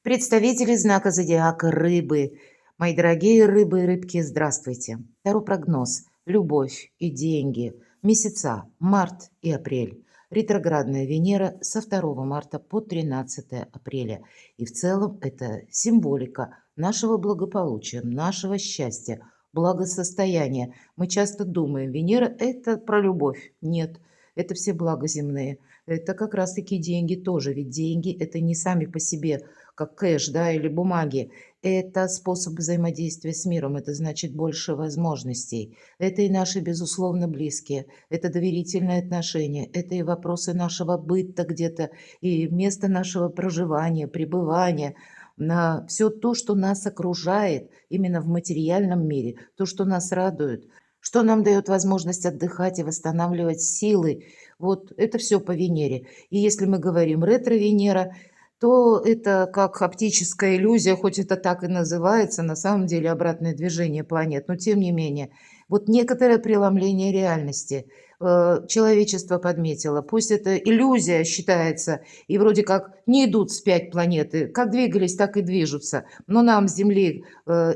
Представители знака зодиака Рыбы. Мои дорогие рыбы и рыбки, здравствуйте. Таро прогноз. Любовь и деньги. Месяца март и апрель. Ретроградная Венера со 2 марта по 13 апреля. И в целом это символика нашего благополучия, нашего счастья, благосостояния. Мы часто думаем, Венера это про любовь. Нет, это все блага земные. Это как раз-таки деньги тоже. Ведь деньги это не сами по себе как кэш, да, или бумаги. Это способ взаимодействия с миром, это значит больше возможностей. Это и наши, безусловно, близкие, это доверительные отношения, это и вопросы нашего быта где-то, и место нашего проживания, пребывания, на все то, что нас окружает именно в материальном мире, то, что нас радует, что нам дает возможность отдыхать и восстанавливать силы. Вот это все по Венере. И если мы говорим ретро-Венера, то это как оптическая иллюзия, хоть это так и называется, на самом деле обратное движение планет, но тем не менее. Вот некоторое преломление реальности человечество подметило. Пусть это иллюзия считается, и вроде как не идут вспять планеты, как двигались, так и движутся. Но нам с Земли,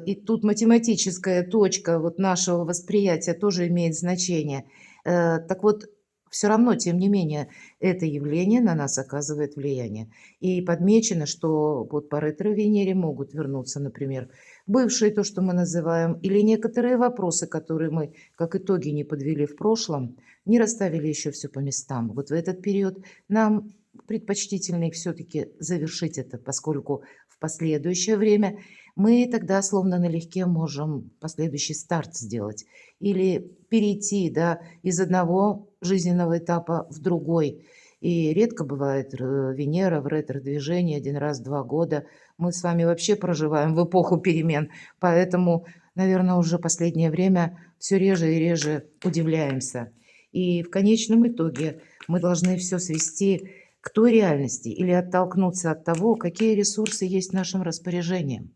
и тут математическая точка вот нашего восприятия тоже имеет значение. Так вот, все равно, тем не менее, это явление на нас оказывает влияние. И подмечено, что вот по ретро-Венере могут вернуться, например, бывшие, то, что мы называем, или некоторые вопросы, которые мы, как итоги, не подвели в прошлом, не расставили еще все по местам. Вот в этот период нам предпочтительнее все-таки завершить это, поскольку в последующее время мы тогда словно налегке можем последующий старт сделать или перейти, да, из одного жизненного этапа в другой. И редко бывает Венера в ретро-движении 1 раз в 2 года. Мы с вами вообще проживаем в эпоху перемен, поэтому, наверное, уже последнее время все реже и реже удивляемся. И в конечном итоге мы должны все свести к той реальности или оттолкнуться от того, какие ресурсы есть в нашем распоряжении.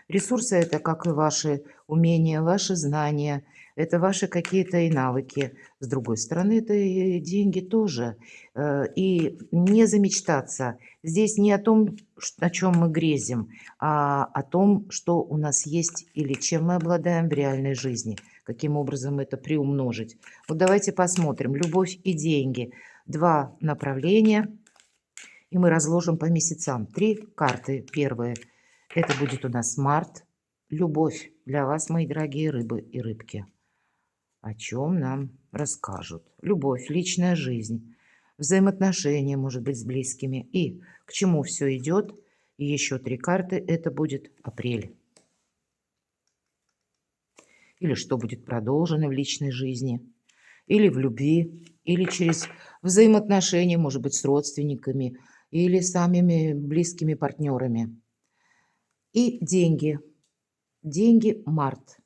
Ресурсы это как и ваши умения, ваши знания, это ваши какие-то и навыки. С другой стороны, это и деньги тоже. И не замечтаться. Здесь не о том, о чем мы грезим, а о том, что у нас есть или чем мы обладаем в реальной жизни. Каким образом это приумножить. Вот давайте посмотрим. Любовь и деньги. Два направления. И мы разложим по месяцам. 3 карты. Первые. Это будет у нас март. Любовь для вас, мои дорогие рыбы и рыбки. О чем нам расскажут? Любовь, личная жизнь, взаимоотношения, может быть, с близкими. И к чему все идет. И еще 3 карты. Это будет апрель. Или что будет продолжено в личной жизни. Или в любви. Или через взаимоотношения, может быть, с родственниками. Или с самими близкими партнерами. И деньги. Деньги март.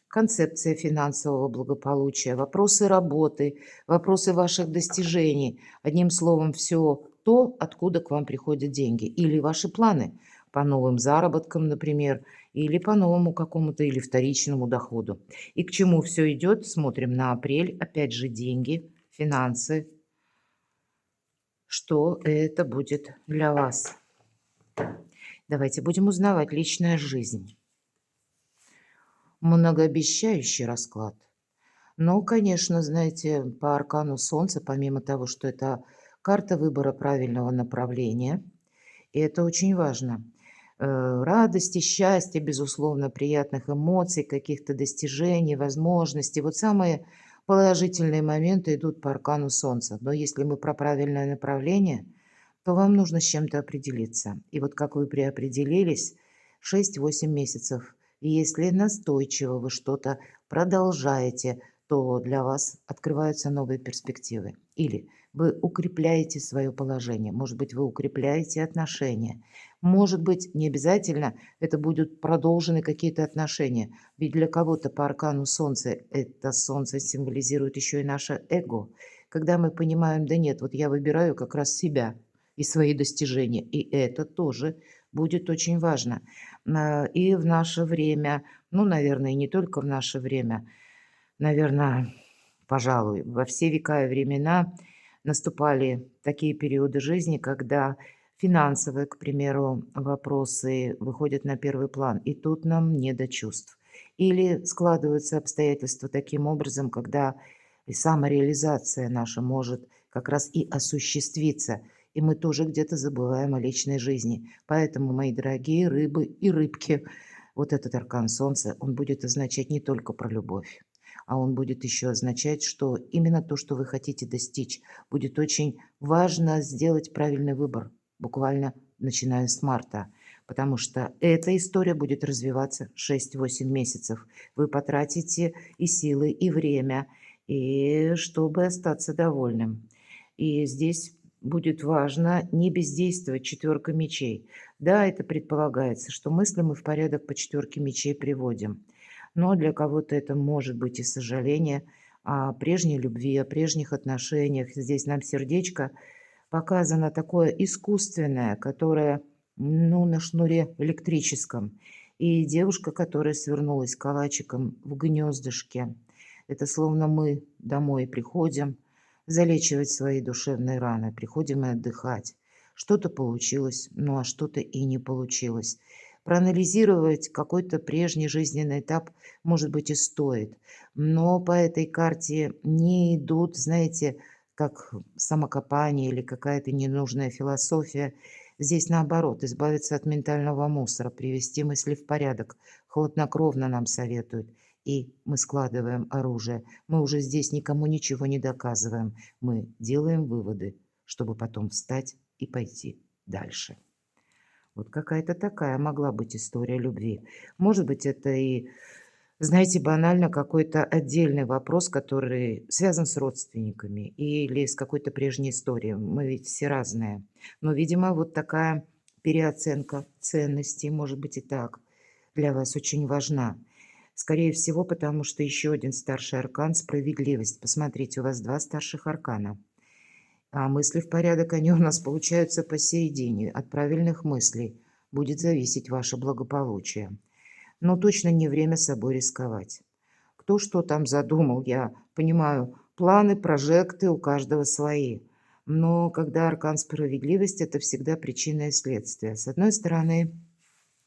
Концепция финансового благополучия, вопросы работы, вопросы ваших достижений. Одним словом, все то, откуда к вам приходят деньги. Или ваши планы по новым заработкам, например, или по новому какому-то или вторичному доходу. И к чему все идет? Смотрим на апрель. Опять же, деньги, финансы. Что это будет для вас? Давайте будем узнавать личная жизнь. Многообещающий расклад. Но, конечно, знаете, по аркану Солнца, помимо того, что это карта выбора правильного направления, и это очень важно, радости, счастья, безусловно, приятных эмоций, каких-то достижений, возможностей. Вот самые положительные моменты идут по аркану Солнца. Но если мы про правильное направление, то вам нужно с чем-то определиться. И вот как вы приопределились, 6-8 месяцев. И если настойчиво вы что-то продолжаете, то для вас открываются новые перспективы. Или вы укрепляете свое положение, может быть, вы укрепляете отношения. Может быть, не обязательно это будут продолжены какие-то отношения. Ведь для кого-то по аркану Солнца это Солнце символизирует еще и наше эго. Когда мы понимаем, да нет, вот я выбираю как раз себя и свои достижения. И это тоже будет очень важно. И в наше время, ну, наверное, и не только в наше время, наверное, пожалуй, во все века и времена наступали такие периоды жизни, когда Финансовые, к примеру, вопросы выходят на первый план, и тут нам не до чувств. Или складываются обстоятельства таким образом, когда и самореализация наша может как раз и осуществиться, и мы тоже где-то забываем о личной жизни. Поэтому, мои дорогие рыбы и рыбки, вот этот аркан Солнца, он будет означать не только про любовь, а он будет еще означать, что именно то, что вы хотите достичь, будет очень важно сделать правильный выбор, буквально начиная с марта, потому что эта история будет развиваться 6-8 месяцев. Вы потратите и силы, и время, и чтобы остаться довольным. И здесь будет важно не бездействовать, четверка мечей. Да, это предполагается, что мысли мы в порядок по четверке мечей приводим. Но для кого-то это может быть и сожаление о прежней любви, о прежних отношениях. Здесь нам сердечко показано такое искусственное, которое, ну, на шнуре электрическом. И девушка, которая свернулась калачиком в гнездышке. Это словно мы домой приходим залечивать свои душевные раны, приходим и отдыхать. Что-то получилось, ну а что-то и не получилось. Проанализировать какой-то прежний жизненный этап, может быть, и стоит. Но по этой карте не идут, знаете, как самокопание или какая-то ненужная философия. Здесь наоборот, избавиться от ментального мусора, привести мысли в порядок. Хладнокровно нам советуют. И мы складываем оружие. Мы уже здесь никому ничего не доказываем. Мы делаем выводы, чтобы потом встать и пойти дальше. Вот какая-то такая могла быть история любви. Может быть, это и, знаете, банально какой-то отдельный вопрос, который связан с родственниками или с какой-то прежней историей. Мы ведь все разные. Но, видимо, вот такая переоценка ценностей, может быть, и так, для вас очень важна. Скорее всего, потому что еще один старший аркан — справедливость. Посмотрите, у вас два старших аркана. А мысли в порядок, они у нас получаются посередине. От правильных мыслей будет зависеть ваше благополучие. Но точно не время собой рисковать. Кто что там задумал, я понимаю, планы, прожекты у каждого свои. Но когда аркан справедливости — это всегда причина и следствие. С одной стороны,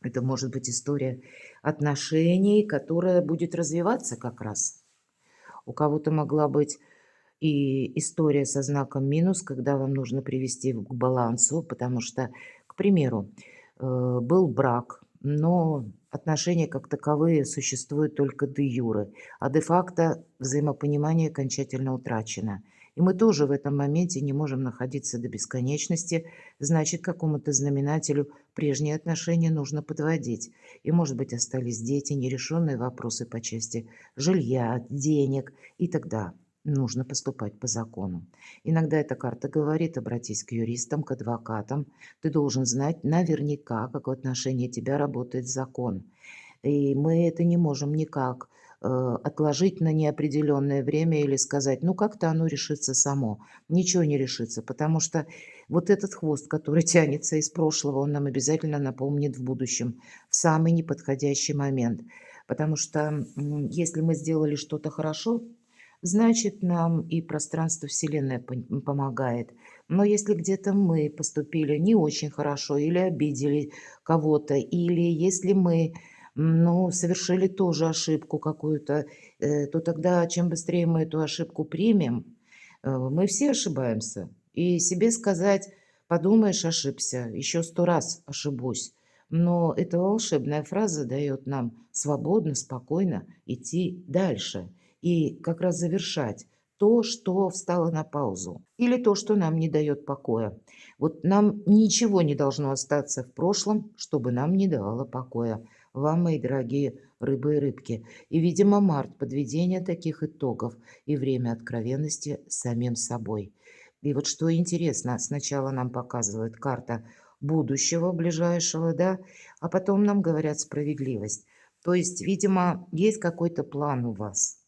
это может быть история отношений, которая будет развиваться как раз. У кого-то могла быть и история со знаком минус, когда вам нужно привести к балансу, потому что, к примеру, был брак, но отношения как таковые существуют только де юре, а де-факто взаимопонимание окончательно утрачено. И мы тоже в этом моменте не можем находиться до бесконечности, значит, какому-то знаменателю прежние отношения нужно подводить. И, может быть, остались дети, нерешенные вопросы по части жилья, денег, и тогда нужно поступать по закону. Иногда эта карта говорит: обратись к юристам, к адвокатам. Ты должен знать наверняка, как в отношении тебя работает закон. И мы это не можем никак отложить на неопределенное время или сказать, ну как-то оно решится само. Ничего не решится, потому что вот этот хвост, который тянется из прошлого, он нам обязательно напомнит в будущем, в самый неподходящий момент. Потому что если мы сделали что-то хорошо, значит, нам и пространство Вселенной помогает. Но если где-то мы поступили не очень хорошо или обидели кого-то, или если мы, ну, совершили тоже ошибку какую-то, то тогда чем быстрее мы эту ошибку примем, мы все ошибаемся. И себе сказать: подумаешь, ошибся, еще 100 раз ошибусь. Но эта волшебная фраза дает нам свободно, спокойно идти дальше и как раз завершать то, что встало на паузу, или то, что нам не дает покоя. Вот нам ничего не должно остаться в прошлом, чтобы нам не давало покоя. Вам, мои дорогие рыбы и рыбки. И, видимо, март — подведение таких итогов и время откровенности с самим собой. И вот что интересно, сначала нам показывает карта будущего ближайшего, да, а потом нам говорят справедливость. То есть, видимо, есть какой-то план у вас.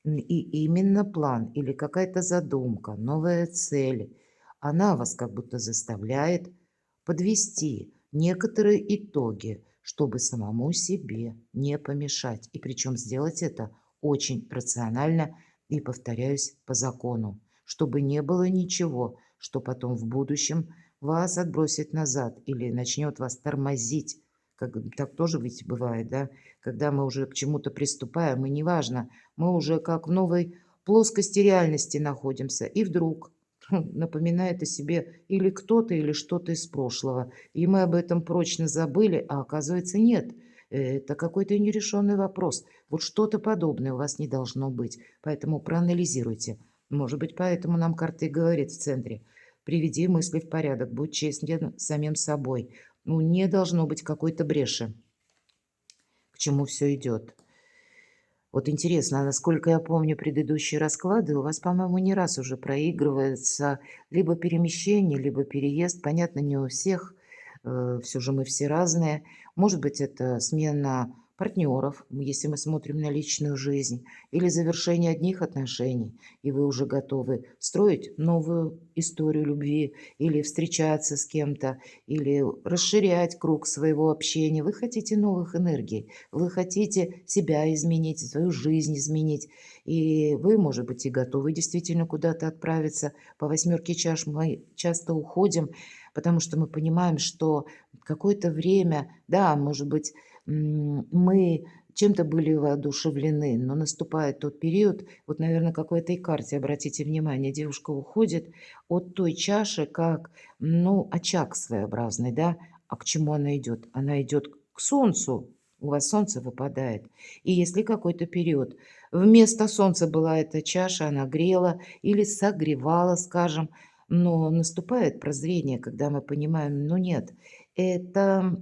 И именно план или какая-то задумка, новая цель, она вас как будто заставляет подвести некоторые итоги, чтобы самому себе не помешать. И причем сделать это очень рационально и, повторяюсь, по закону, чтобы не было ничего, что потом в будущем вас отбросит назад или начнет вас тормозить. Так тоже ведь бывает, да? Когда мы уже к чему-то приступаем, и неважно, мы уже как в новой плоскости реальности находимся, и вдруг напоминает о себе или кто-то, или что-то из прошлого. И мы об этом прочно забыли, а оказывается нет. Это какой-то нерешенный вопрос. Вот что-то подобное у вас не должно быть. Поэтому проанализируйте. Может быть, поэтому нам карта и говорит в центре. Приведи мысли в порядок, будь честен с самим собой. Ну, не должно быть какой-то бреши, к чему все идет. Вот интересно, а насколько я помню предыдущие расклады, у вас, по-моему, не раз уже проигрывается либо перемещение, либо переезд. Понятно, не у всех, все же мы все разные. Может быть, это смена партнеров, если мы смотрим на личную жизнь, или завершение одних отношений, и вы уже готовы строить новую историю любви, или встречаться с кем-то, или расширять круг своего общения. Вы хотите новых энергий. Вы хотите себя изменить, свою жизнь изменить, и вы, может быть, и готовы действительно куда-то отправиться. По восьмерке чаш мы часто уходим, потому что мы понимаем, что какое-то время, да, может быть, мы чем-то были воодушевлены, но наступает тот период, вот, наверное, как в этой карте, обратите внимание, девушка уходит от той чаши, как, ну, очаг своеобразный, да, а к чему она идет? Она идет к солнцу, у вас солнце выпадает. И если какой-то период вместо солнца была эта чаша, она грела или согревала, скажем, но наступает прозрение, когда мы понимаем, ну нет, это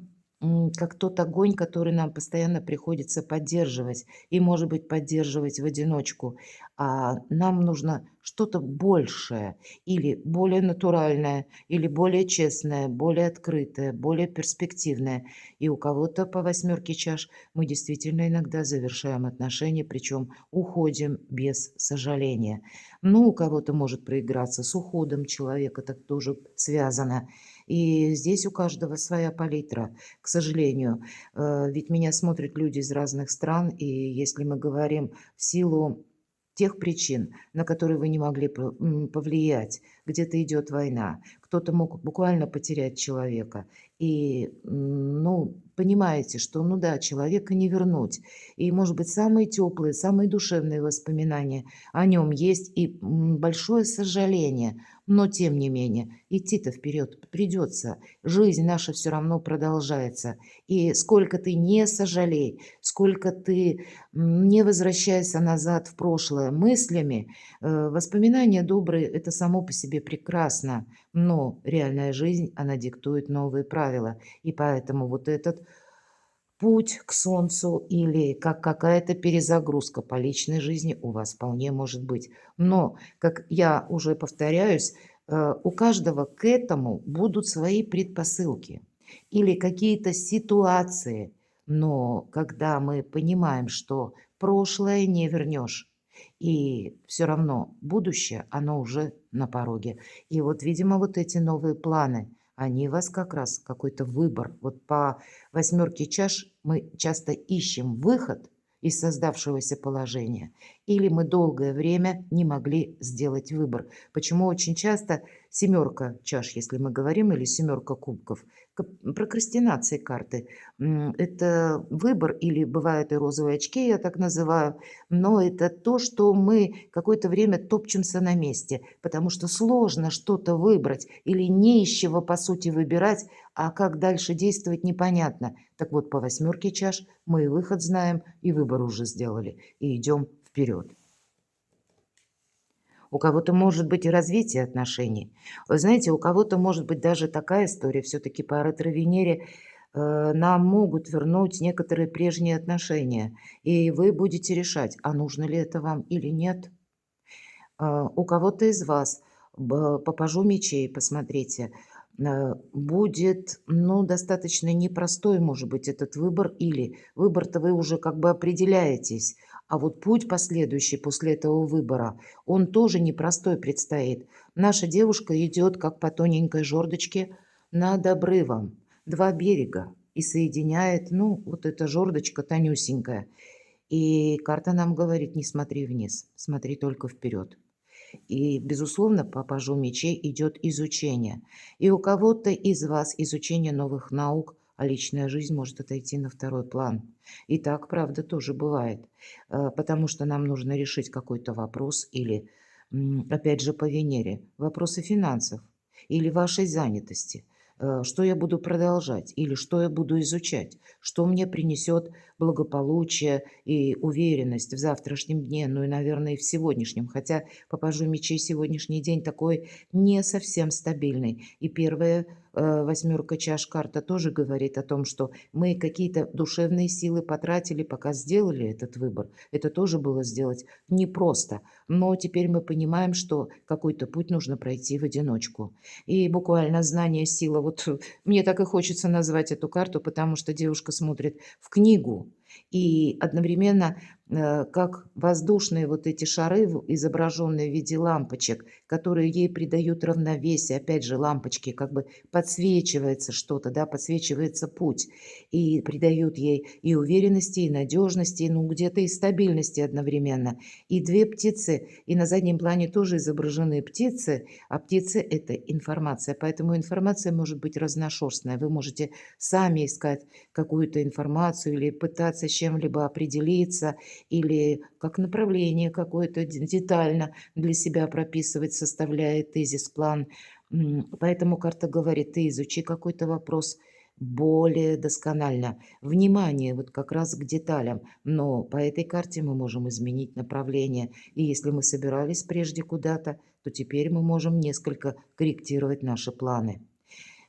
как тот огонь, который нам постоянно приходится поддерживать, и, может быть, поддерживать в одиночку. А нам нужно что-то большее, или более натуральное, или более честное, более открытое, более перспективное. И у кого-то по восьмерке чаш мы действительно иногда завершаем отношения, причем уходим без сожаления. Ну, у кого-то может проиграться с уходом человека, так тоже связано. И здесь у каждого своя палитра, к сожалению. Ведь меня смотрят люди из разных стран, и если мы говорим в силу тех причин, на которые вы не могли повлиять, где-то идет война, кто-то мог буквально потерять человека, и, ну, понимаете, что, ну да, человека не вернуть. И, может быть, самые теплые, самые душевные воспоминания о нем есть и большое сожаление. Но, тем не менее, идти-то вперед придется. Жизнь наша все равно продолжается. И сколько ты не сожалей, сколько ты не возвращайся назад в прошлое мыслями, воспоминания добрые – это само по себе прекрасно. Но реальная жизнь, она диктует новые правила. И поэтому вот этот путь к солнцу или как какая-то перезагрузка по личной жизни у вас вполне может быть. Но, как я уже повторяюсь, у каждого к этому будут свои предпосылки или какие-то ситуации. Но когда мы понимаем, что прошлое не вернешь, и все равно будущее, оно уже на пороге. И вот, видимо, вот эти новые планы, они вас как раз какой-то выбор. Вот по восьмерке чаш мы часто ищем выход из создавшегося положения, или мы долгое время не могли сделать выбор. Почему очень часто семерка чаш, если мы говорим, или семерка кубков, прокрастинации карты, это выбор, или бывают и розовые очки, я так называю, но это то, что мы какое-то время топчемся на месте, потому что сложно что-то выбрать или не из чего, по сути, выбирать, а как дальше действовать непонятно. Так вот, по восьмерке чаш мы и выход знаем, и выбор уже сделали, и идем вперед. У кого-то может быть и развитие отношений. Вы знаете, у кого-то может быть даже такая история, все-таки по ретро-Венере нам могут вернуть некоторые прежние отношения, и вы будете решать, а нужно ли это вам или нет. У кого-то из вас, по пажу мечей, посмотрите, будет, ну, достаточно непростой, может быть, этот выбор, или выбор-то вы уже как бы определяетесь, а вот путь последующий после этого выбора, он тоже непростой предстоит. Наша девушка идет как по тоненькой жердочке над обрывом, два берега, и соединяет, ну, вот эта жердочка тонюсенькая. И карта нам говорит, не смотри вниз, смотри только вперед. И, безусловно, по пажу мечей идет изучение. И у кого-то из вас изучение новых наук, а личная жизнь может отойти на второй план. И так, правда, тоже бывает. Потому что нам нужно решить какой-то вопрос или, опять же, по Венере, вопросы финансов или вашей занятости. Что я буду продолжать или что я буду изучать, что мне принесет благополучие и уверенность в завтрашнем дне, ну и, наверное, и в сегодняшнем. Хотя по пажу мечей сегодняшний день такой не совсем стабильный. И первая восьмерка чаш карта тоже говорит о том, что мы какие-то душевные силы потратили, пока сделали этот выбор. Это тоже было сделать непросто. Но теперь мы понимаем, что какой-то путь нужно пройти в одиночку. И буквально знание, сила. Вот мне так и хочется назвать эту карту, потому что девушка смотрит в книгу. И одновременно, как воздушные вот эти шары, изображенные в виде лампочек, которые ей придают равновесие. Опять же, лампочки, как бы подсвечивается что-то, да, подсвечивается путь. И придают ей и уверенности, и надежности, ну, где-то и стабильности одновременно. И две птицы, и на заднем плане тоже изображены птицы, а птицы – это информация. Поэтому информация может быть разношерстная. Вы можете сами искать какую-то информацию или пытаться с чем-либо определиться, или как направление какое-то детально для себя прописывать, составляя тезис-план. Поэтому карта говорит, ты изучи какой-то вопрос более досконально. Внимание вот как раз к деталям. Но по этой карте мы можем изменить направление. И если мы собирались прежде куда-то, то теперь мы можем несколько корректировать наши планы.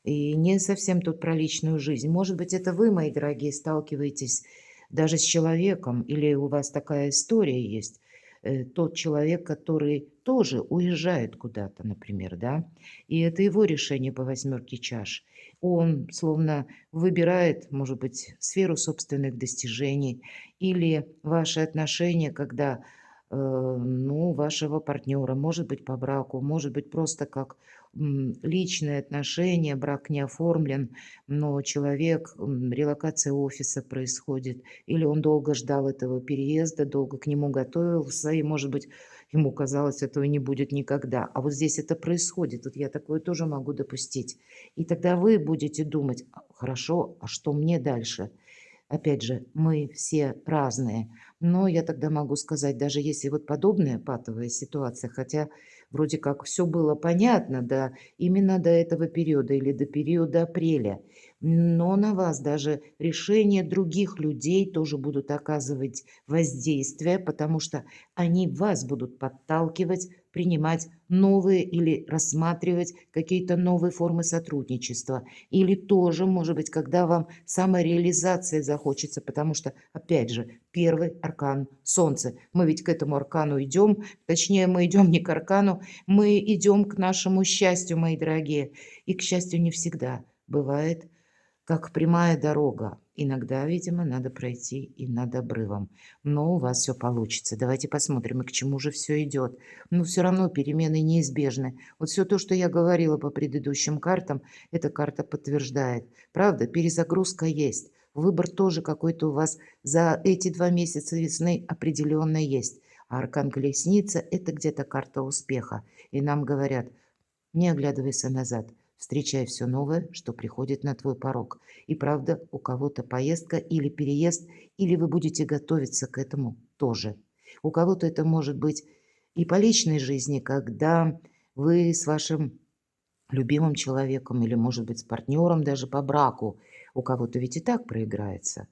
И не совсем тут про личную жизнь. Может быть, это вы, мои дорогие, сталкиваетесь даже с человеком, или у вас такая история есть. Тот человек, который тоже уезжает куда-то, например, да, и это его решение по восьмерке чаш. Он словно выбирает, может быть, сферу собственных достижений или ваши отношения, когда ну, вашего партнера, может быть, по браку, может быть, просто как личные отношения, брак не оформлен, но человек, релокация офиса происходит, или он долго ждал этого переезда, долго к нему готовился, и, может быть, ему казалось, этого не будет никогда. А вот здесь это происходит, вот я такое тоже могу допустить. И тогда вы будете думать, хорошо, а что мне дальше? Опять же, мы все разные, но я тогда могу сказать, даже если вот подобная патовая ситуация, хотя вроде как все было понятно, да, именно до этого периода или до периода апреля, но на вас даже решения других людей тоже будут оказывать воздействие, потому что они вас будут подталкивать принимать новые или рассматривать какие-то новые формы сотрудничества. Или тоже, может быть, когда вам самореализация захочется, потому что, опять же, первый аркан Солнце. Мы ведь к этому аркану идем, точнее, мы идем не к аркану, мы идем к нашему счастью, мои дорогие. И, к счастью, не всегда бывает как прямая дорога. Иногда, видимо, надо пройти и над обрывом. Но у вас все получится. Давайте посмотрим, и к чему же все идет. Но все равно перемены неизбежны. Вот все то, что я говорила по предыдущим картам, эта карта подтверждает. Правда, перезагрузка есть. Выбор тоже какой-то у вас за эти 2 месяца весны определенно есть. А аркан колесница – это где-то карта успеха. И нам говорят, не оглядывайся назад. Встречай все новое, что приходит на твой порог. И правда, у кого-то поездка или переезд, или вы будете готовиться к этому тоже. У кого-то это может быть и по личной жизни, когда вы с вашим любимым человеком или, может быть, с партнером даже по браку. У кого-то ведь и так проиграется.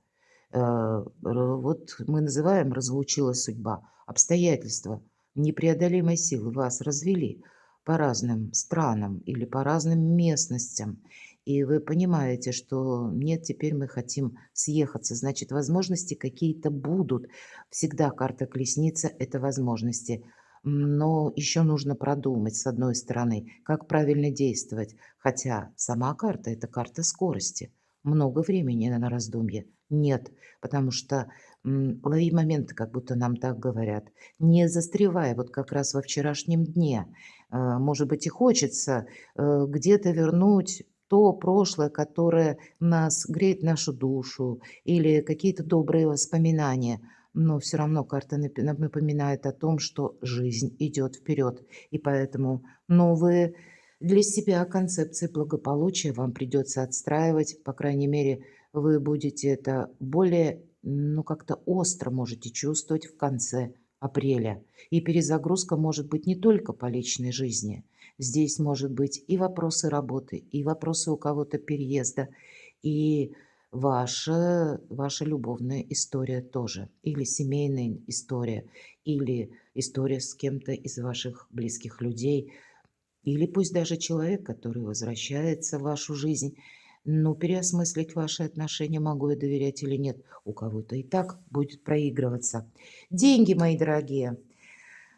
Вот мы называем «разлучила судьба». Обстоятельства непреодолимой силы вас развели по разным странам или по разным местностям. И вы понимаете, что нет, теперь мы хотим съехаться. Значит, возможности какие-то будут. Всегда карта колесница – это возможности. Но еще нужно продумать, с одной стороны, как правильно действовать. Хотя сама карта – это карта скорости. Много времени на раздумье нет, потому что лови моменты, как будто нам так говорят. Не застревай вот как раз во вчерашнем дне. Может быть, и хочется где-то вернуть то прошлое, которое нас греет нашу душу, или какие-то добрые воспоминания. но все равно карта напоминает о том, что жизнь идет вперед, и поэтому новые для себя концепции благополучия вам придется отстраивать. По крайней мере, вы будете это более, ну, как-то остро можете чувствовать в конце апреля. И перезагрузка может быть не только по личной жизни. Здесь может быть и вопросы работы, и вопросы у кого-то переезда, и ваша любовная история тоже, или семейная история, или история с кем-то из ваших близких людей, или пусть даже человек, который возвращается в вашу жизнь. Но переосмыслить ваши отношения, могу я доверять или нет, у кого-то и так будет проигрываться. Деньги, мои дорогие.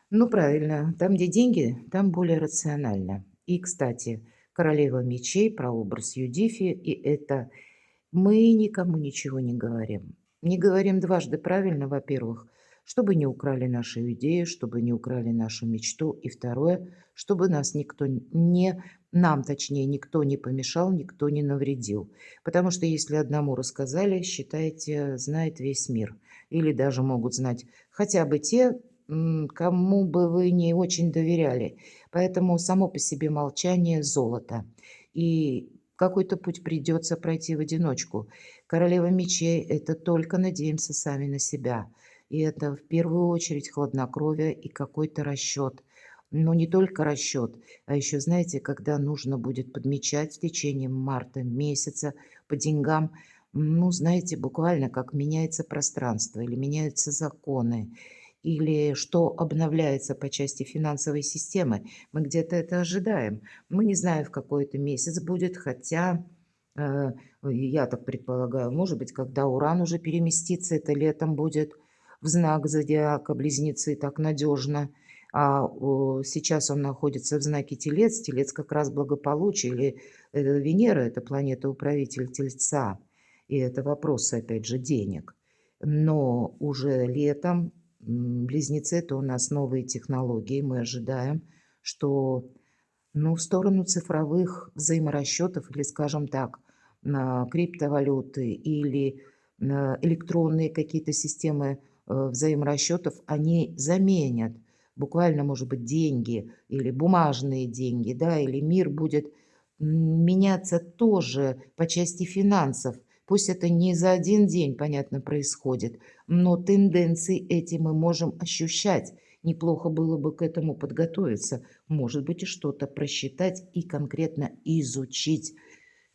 Ну, правильно, там, где деньги, там более рационально. И, кстати, королева мечей, прообраз Юдифи, и это мы никому ничего не говорим. Не говорим дважды правильно, во-первых, чтобы не украли нашу идею, чтобы не украли нашу мечту. И второе, чтобы нас никто не, нам точнее, никто не помешал, никто не навредил. Потому что если одному рассказали, считайте, знает весь мир. Или даже могут знать хотя бы те, кому бы вы не очень доверяли. Поэтому само по себе молчание– золото. И какой-то путь придется пройти в одиночку. Королева мечей– это только надеемся сами на себя. И это в первую очередь хладнокровие и какой-то расчет. Но не только расчет, а еще, знаете, когда нужно будет подмечать в течение марта месяца по деньгам, ну, знаете, буквально как меняется пространство или меняются законы, или что обновляется по части финансовой системы. Мы где-то это ожидаем. Мы не знаем, в какой это месяц будет, хотя, э, я так предполагаю, может быть, когда Уран уже переместится, это летом будет в знак зодиака Близнецы, так надежно. Сейчас он находится в знаке Телец. Телец как раз благополучие. Или Венера– это планета-управитель Тельца. И это вопросы, опять же, денег. Но уже летом Близнецы– это у нас новые технологии. Мы ожидаем, что, ну, в сторону цифровых взаиморасчетов или, скажем так, на криптовалюты или на электронные какие-то системы взаиморасчетов, они заменят буквально, может быть, деньги или бумажные деньги, да, или мир будет меняться тоже по части финансов. Пусть это не за один день, понятно, происходит, но тенденции эти мы можем ощущать. Неплохо было бы к этому подготовиться, может быть, и что-то просчитать и конкретно изучить.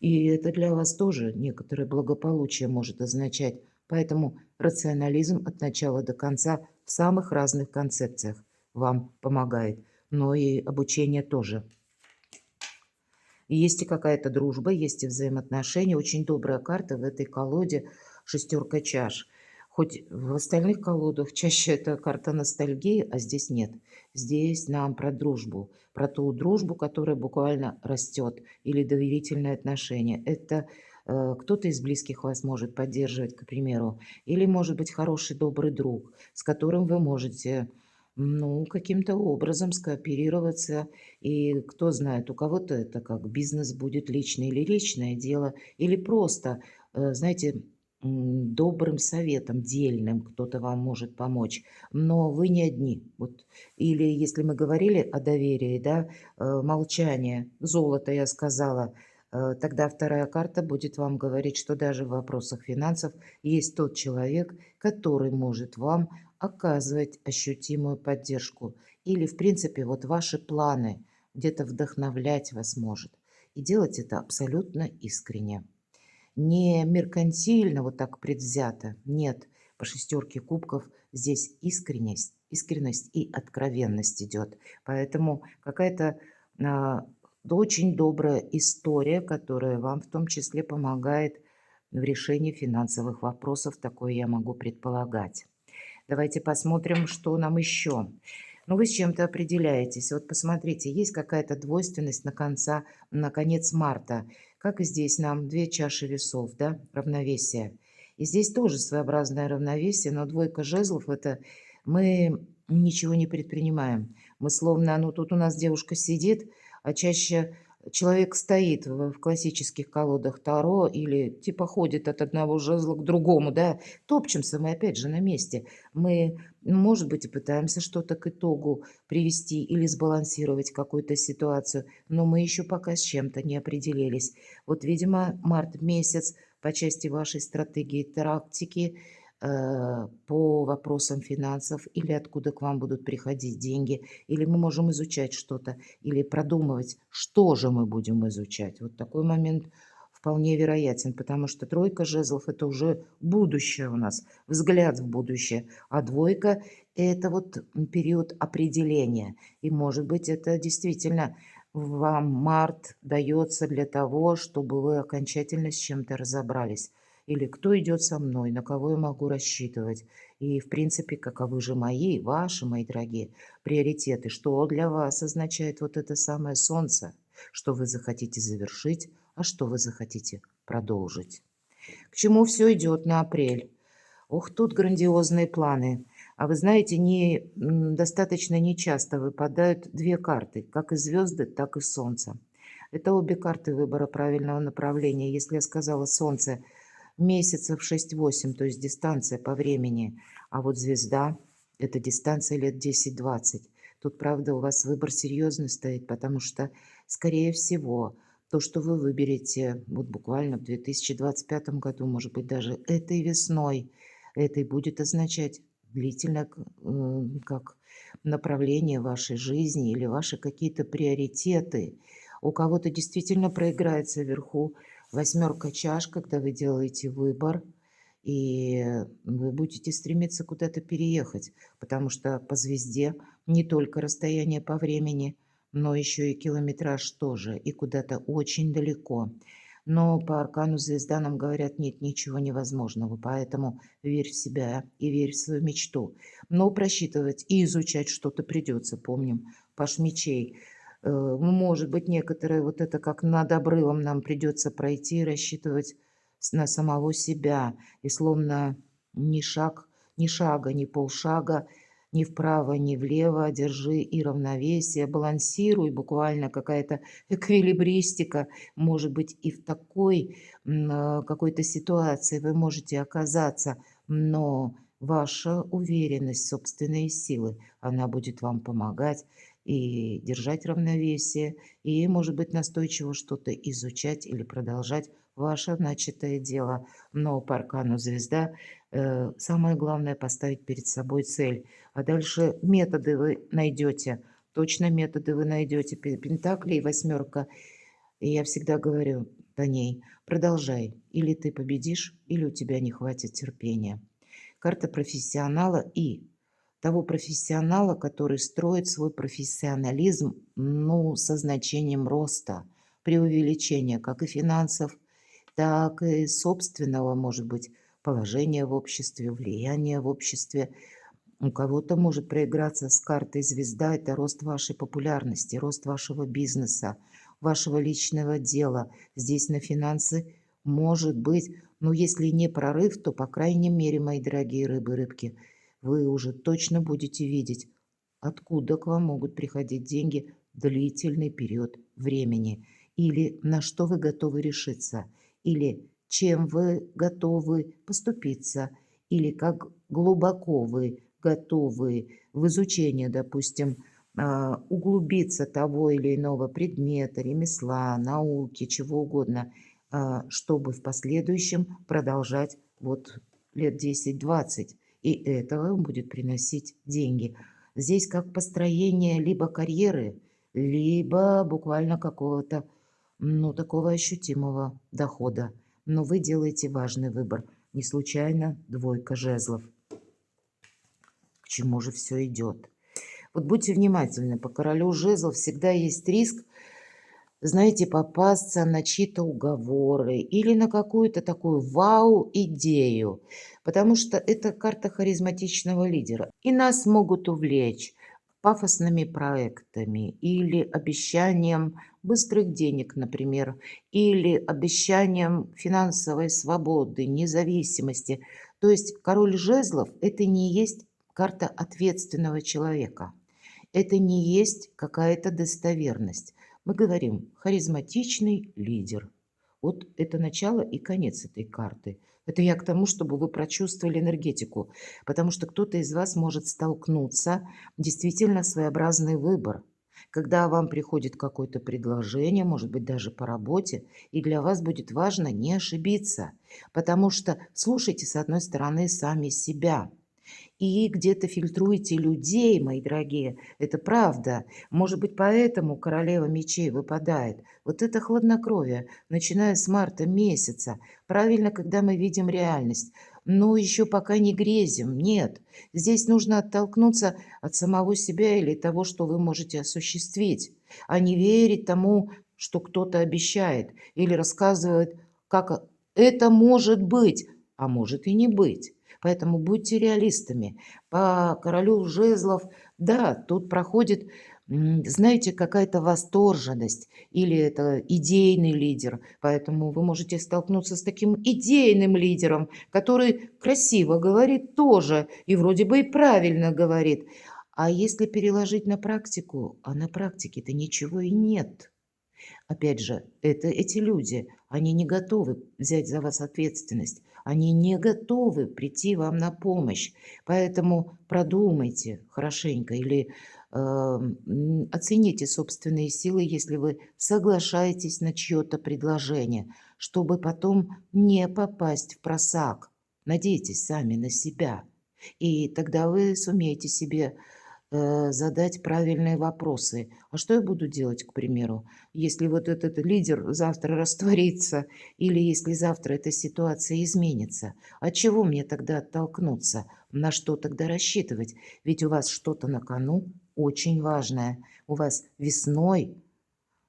И это для вас тоже некоторое благополучие может означать. Поэтому рационализм от начала до конца в самых разных концепциях вам помогает. Но и обучение тоже. И есть и какая-то дружба, есть и взаимоотношения. Очень добрая карта в этой колоде шестерка чаш. Хоть в остальных колодах чаще это карта ностальгии, а здесь нет. Здесь нам про дружбу, про ту дружбу, которая буквально растет, или доверительные отношения. Это кто-то из близких вас может поддерживать, к примеру, или может быть хороший добрый друг, с которым вы можете, ну, каким-то образом скооперироваться, и кто знает, у кого-то это как бизнес будет личный или личное дело, или просто, знаете, добрым советом, дельным кто-то вам может помочь. Но вы не одни. Вот. Или если мы говорили о доверии, да, молчание, золото, я сказала, тогда вторая карта будет вам говорить, что даже в вопросах финансов есть тот человек, который может вам оказывать ощутимую поддержку. Или, в принципе, вот ваши планы где-то вдохновлять вас может. И делать это абсолютно искренне. Не меркантильно, вот так предвзято. Нет, по шестерке кубков здесь искренность и откровенность идет. Поэтому какая-то а, очень добрая история, которая вам в том числе помогает в решении финансовых вопросов. Такое я могу предполагать. Давайте посмотрим, что нам еще. Ну, вы с чем-то определяетесь. Вот посмотрите, есть какая-то двойственность на конец марта. Как и здесь нам две чаши весов, да, равновесие. И здесь тоже своеобразное равновесие, но двойка жезлов– это мы ничего не предпринимаем. Мы словно, ну тут у нас девушка сидит, а чаще человек стоит в классических колодах Таро или типа ходит от одного жезла к другому, да, топчемся мы опять же на месте. Мы, может быть, и пытаемся что-то к итогу привести или сбалансировать какую-то ситуацию, но мы еще пока с чем-то не определились. Вот, видимо, март месяц по части вашей стратегии, тактики, по вопросам финансов или откуда к вам будут приходить деньги, или мы можем изучать что-то, или продумывать, что же мы будем изучать. Вот такой момент вполне вероятен, потому что тройка жезлов – это уже будущее у нас, взгляд в будущее, а двойка – это вот период определения. И, может быть, это действительно вам март дается для того, чтобы вы окончательно с чем-то разобрались. Или кто идет со мной, на кого я могу рассчитывать. И, в принципе, каковы же мои, ваши, мои дорогие, приоритеты, что для вас означает вот это самое солнце, что вы захотите завершить, а что вы захотите продолжить. К чему все идет на апрель? Ох, тут грандиозные планы. А вы знаете, достаточно нечасто выпадают две карты, как и звезды, так и солнце. Это обе карты выбора правильного направления. Если я сказала солнце месяцев 6-8, то есть дистанция по времени, а вот звезда – это дистанция лет 10-20. Тут, правда, у вас выбор серьезный стоит, потому что, скорее всего, то, что вы выберете вот буквально в 2025 году, может быть, даже этой весной, это и будет означать длительно как направление вашей жизни или ваши какие-то приоритеты. У кого-то действительно проиграется вверху восьмерка чаш, когда вы делаете выбор, и вы будете стремиться куда-то переехать, потому что по звезде не только расстояние по времени, но еще и километраж тоже, и куда-то очень далеко. Но по аркану звезда нам говорят, нет ничего невозможного, поэтому верь в себя и верь в свою мечту. Но просчитывать и изучать что-то придется, помним, Паш мечей. Может быть, некоторые вот это как над обрывом нам придется пройти и рассчитывать на самого себя. И словно ни шаг, ни шага, ни полшага, ни вправо, ни влево, держи и равновесие, балансируй, буквально какая-то эквилибристика. Может быть, и в такой какой-то ситуации вы можете оказаться, но ваша уверенность, собственные силы, она будет вам помогать и держать равновесие, и, может быть, настойчиво что-то изучать или продолжать ваше начатое дело. Но по аркану звезда самое главное поставить перед собой цель. А дальше методы вы найдете. Точно методы вы найдете. Пентакли и восьмерка. И я всегда говорю по ней, продолжай. Или ты победишь, или у тебя не хватит терпения. Карта профессионала и того профессионала, который строит свой профессионализм, ну, со значением роста, преувеличения как и финансов, так и собственного, может быть, положения в обществе, влияния в обществе. У кого-то может проиграться с картой звезда. Это рост вашей популярности, рост вашего бизнеса, вашего личного дела. Здесь на финансы может быть, ну, если не прорыв, то, по крайней мере, мои дорогие рыбы, рыбки, вы уже точно будете видеть, откуда к вам могут приходить деньги длительный период времени, или на что вы готовы решиться, или чем вы готовы поступиться, или как глубоко вы готовы в изучение, допустим, углубиться того или иного предмета, ремесла, науки, чего угодно, чтобы в последующем продолжать вот лет 10-20. И это вам будет приносить деньги. Здесь как построение либо карьеры, либо буквально какого-то, ну, такого ощутимого дохода. Но вы делаете важный выбор. Не случайно двойка жезлов. К чему же все идет? Вот будьте внимательны, по королю жезлов всегда есть риск, знаете, попасться на чьи-то уговоры или на какую-то такую вау-идею, потому что это карта харизматичного лидера. И нас могут увлечь пафосными проектами или обещанием быстрых денег, например, или обещанием финансовой свободы, независимости. То есть король жезлов – это не есть карта ответственного человека. Это не есть какая-то достоверность. Мы говорим харизматичный лидер. Вот это начало и конец этой карты. Это я к тому, чтобы вы прочувствовали энергетику, потому что кто-то из вас может столкнуться, действительно своеобразный выбор, когда вам приходит какое-то предложение, может быть, даже по работе, и для вас будет важно не ошибиться, потому что слушайте, с одной стороны, сами себя. И где-то фильтруете людей, мои дорогие. Это правда. Может быть, поэтому королева мечей выпадает. Вот это хладнокровие, начиная с марта месяца. Правильно, когда мы видим реальность. Но еще пока не грезим. Нет. Здесь нужно оттолкнуться от самого себя или того, что вы можете осуществить, а не верить тому, что кто-то обещает или рассказывает, как это может быть, а может и не быть. Поэтому будьте реалистами. По королю жезлов, да, тут проходит, знаете, какая-то восторженность или это идейный лидер. Поэтому вы можете столкнуться с таким идейным лидером, который красиво говорит тоже и вроде бы и правильно говорит. А если переложить на практику, а на практике-то ничего и нет. Опять же, это эти люди, они не готовы взять за вас ответственность, они не готовы прийти вам на помощь. Поэтому продумайте хорошенько или оцените собственные силы, если вы соглашаетесь на чье-то предложение, чтобы потом не попасть в просак. Надейтесь сами на себя, и тогда вы сумеете себе задать правильные вопросы. А что я буду делать, к примеру, если вот этот лидер завтра растворится или если завтра эта ситуация изменится? От чего мне тогда оттолкнуться? На что тогда рассчитывать? Ведь у вас что-то на кону очень важное. У вас весной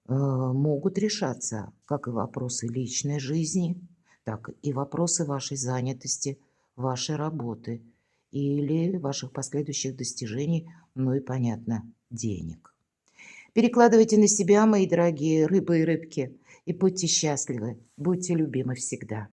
могут решаться как и вопросы личной жизни, так и вопросы вашей занятости, вашей работы или ваших последующих достижений, ну и, понятно, денег. Перекладывайте на себя, мои дорогие рыбы и рыбки, и будьте счастливы, будьте любимы всегда.